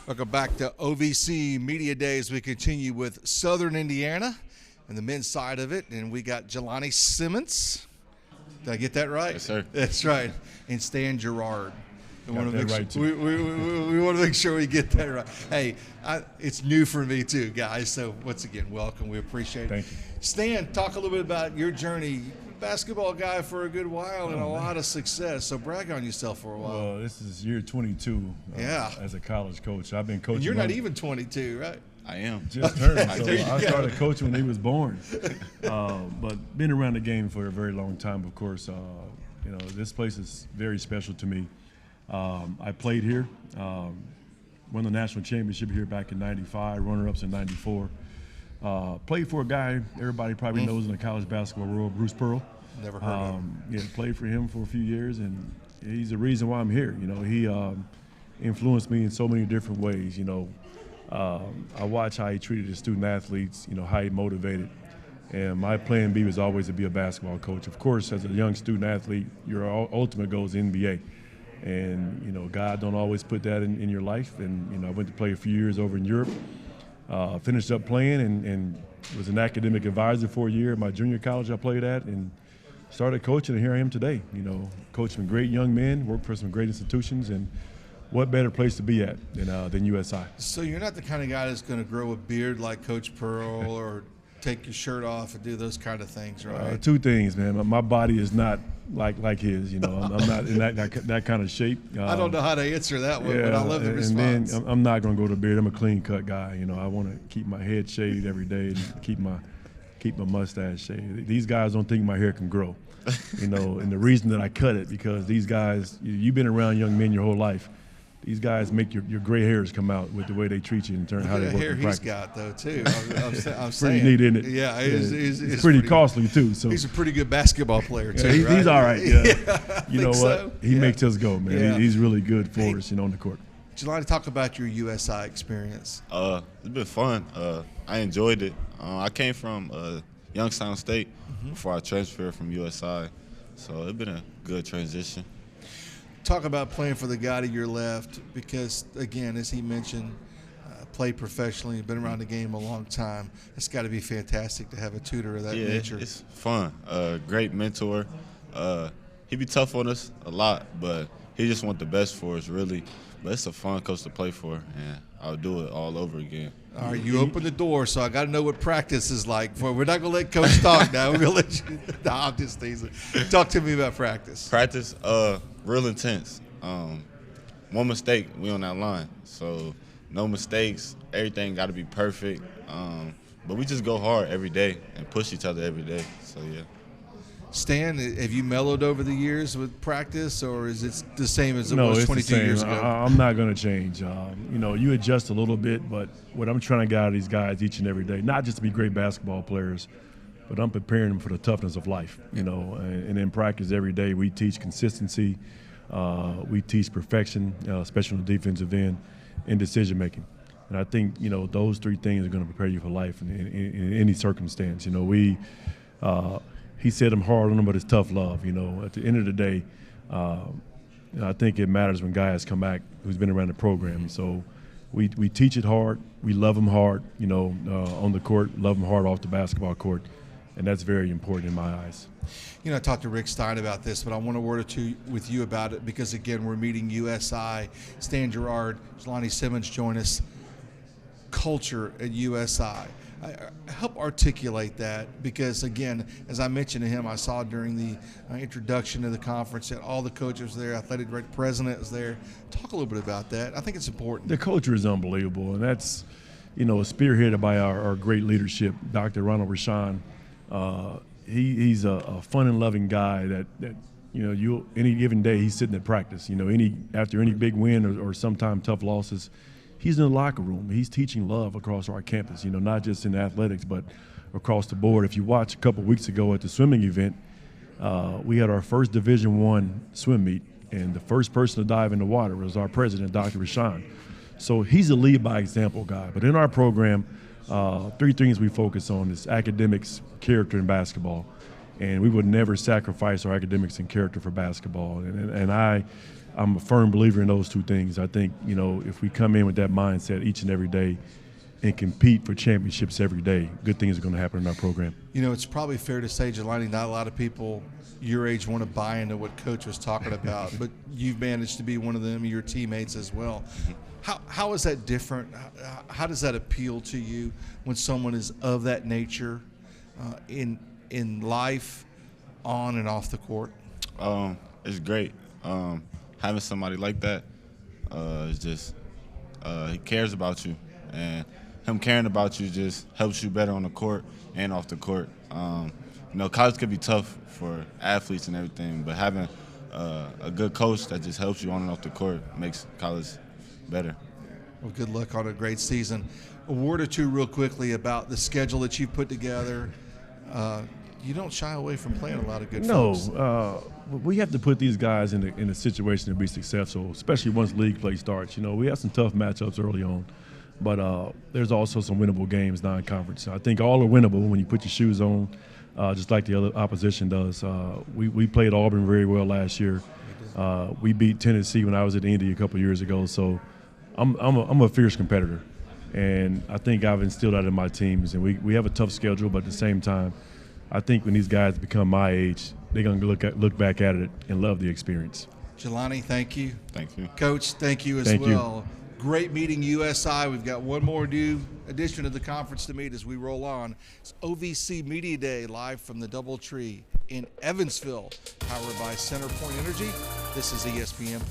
Welcome back to OVC Media Day as we continue with Southern Indiana and the men's side of it. And we got Jelani Simmons. Did I get that right? Yes, sir. That's right. And Stan Gouard. We want Right, to make sure we get that right. Hey, it's new for me too, guys. So once again, welcome. We appreciate it. Thank you. Stan, talk a little bit about your journey. Basketball guy for a good while and a lot of success. So brag on yourself for a while. Well, this is year 22 as a college coach. I've been coaching. And you're not even 22, right? I am. Just turned. So I go. started coaching when he was born. But been around the game for a very long time, of course. This place is very special to me. I played here, won the national championship here back in '95, runner-ups in '94. Played for a guy everybody probably knows in the college basketball world, Bruce Pearl. Never heard of him. Yeah, played for him for a few years, and he's the reason why I'm here. He influenced me in so many different ways. I watch how he treated his student athletes, how he motivated. And my plan B was always to be a basketball coach. Of course, as a young student athlete, your ultimate goal is NBA. And, God don't always put that in your life. And, I went to play a few years over in Europe. Finished up playing and was an academic advisor for a year at my junior college I played at, and started coaching, and here I am today. Coached some great young men, worked for some great institutions, and what better place to be at than USI. So you're not the kind of guy that's going to grow a beard like Coach Pearl or take your shirt off and do those kind of things, right? Two things, man. My body is not like his. I'm not in that kind of shape. I don't know how to answer that one, but I love the response. And then I'm not going to go to beard. I'm a clean cut guy. I want to keep my head shaved every day and keep my mustache shaved. These guys don't think my hair can grow. And the reason that I cut it, because these guys, you've been around young men your whole life. These guys make your gray hairs come out with the way they treat you in terms of how they work in practice. He's got, though, too. I'm pretty neat, isn't it? Yeah, it's pretty costly, too. So he's a pretty good basketball player, too, right? He's all right, yeah. You know what? So. He makes us go, man. Yeah. He's really good for us, on the court. Jelani, talk about your USI experience. It's been fun. I enjoyed it. I came from Youngstown State before I transferred from USI, so it's been a good transition. Talk about playing for the guy to your left because, again, as he mentioned, played professionally, been around the game a long time. It's got to be fantastic to have a tutor of that nature. Yeah, it's fun. Great mentor. He be tough on us a lot, but he just want the best for us, really. But it's a fun coach to play for, and I'll do it all over again. All right, you open the door, so I got to know what practice is like. We're not going to let Coach talk now. We're going to let you – I'm just teasing. Talk to me about practice. Practice, real intense. One mistake, we on that line. So no mistakes. Everything got to be perfect. But we just go hard every day and push each other every day. So, yeah. Stan, have you mellowed over the years with practice, or is it the same as it was was 22 the same. years ago? I'm not going to change. You adjust a little bit, but what I'm trying to get out of these guys each and every day, not just to be great basketball players, but I'm preparing them for the toughness of life, and in practice every day we teach consistency, we teach perfection, especially on the defensive end, and decision-making. And I think, those three things are going to prepare you for life in any circumstance. He said I'm hard on them, but it's tough love. At the end of the day, I think it matters when guys come back who's been around the program. So we teach it hard. We love them hard, on the court, love them hard off the basketball court, and that's very important in my eyes. I talked to Rick Stein about this, but I want a word or two with you about it because, again, we're meeting USI. Stan Gouard, Jelani Simmons join us. Culture at USI. Help articulate that because, again, as I mentioned to him, I saw during the introduction to the conference that all the coaches were there, athletic director, president was there. Talk a little bit about that. I think it's important. The culture is unbelievable, and that's, spearheaded by our great leadership, Dr. Ronald Rashawn. He's a fun and loving guy that any given day he's sitting at practice. After any big win or sometimes tough losses, he's in the locker room. He's teaching love across our campus, not just in athletics, but across the board. If you watch a couple weeks ago at the swimming event, we had our first Division I swim meet, and the first person to dive in the water was our president, Dr. Rashawn. So he's a lead by example guy. But in our program, three things we focus on is academics, character, and basketball. And we would never sacrifice our academics and character for basketball. And I I'm a firm believer in those two things. I think, if we come in with that mindset each and every day and compete for championships every day, good things are going to happen in our program. It's probably fair to say, Jelani, not a lot of people your age want to buy into what Coach was talking about, but you've managed to be one of them, your teammates as well. How is that different? How does that appeal to you when someone is of that nature in life, on and off the court? It's great. Having somebody like that is just he cares about you, and him caring about you just helps you better on the court and off the court. College could be tough for athletes and everything, but having a good coach that just helps you on and off the court makes college better. Well, good luck on a great season. A word or two real quickly about the schedule that you've put together. You don't shy away from playing a lot of good folks. We have to put these guys in a situation to be successful, especially once league play starts. We have some tough matchups early on, but there's also some winnable games non-conference. I think all are winnable when you put your shoes on, just like the other opposition does. We played Auburn very well last year. We beat Tennessee when I was at Indy a couple of years ago. So I'm a fierce competitor, and I think I've instilled that in my teams. And we have a tough schedule, but at the same time, I think when these guys become my age, they're going to look back at it and love the experience. Jelani, thank you. Thank you. Coach, thank you as well. Great meeting USI. We've got one more new edition of the conference to meet as we roll on. It's OVC Media Day live from the DoubleTree in Evansville, powered by CenterPoint Energy. This is ESPN+.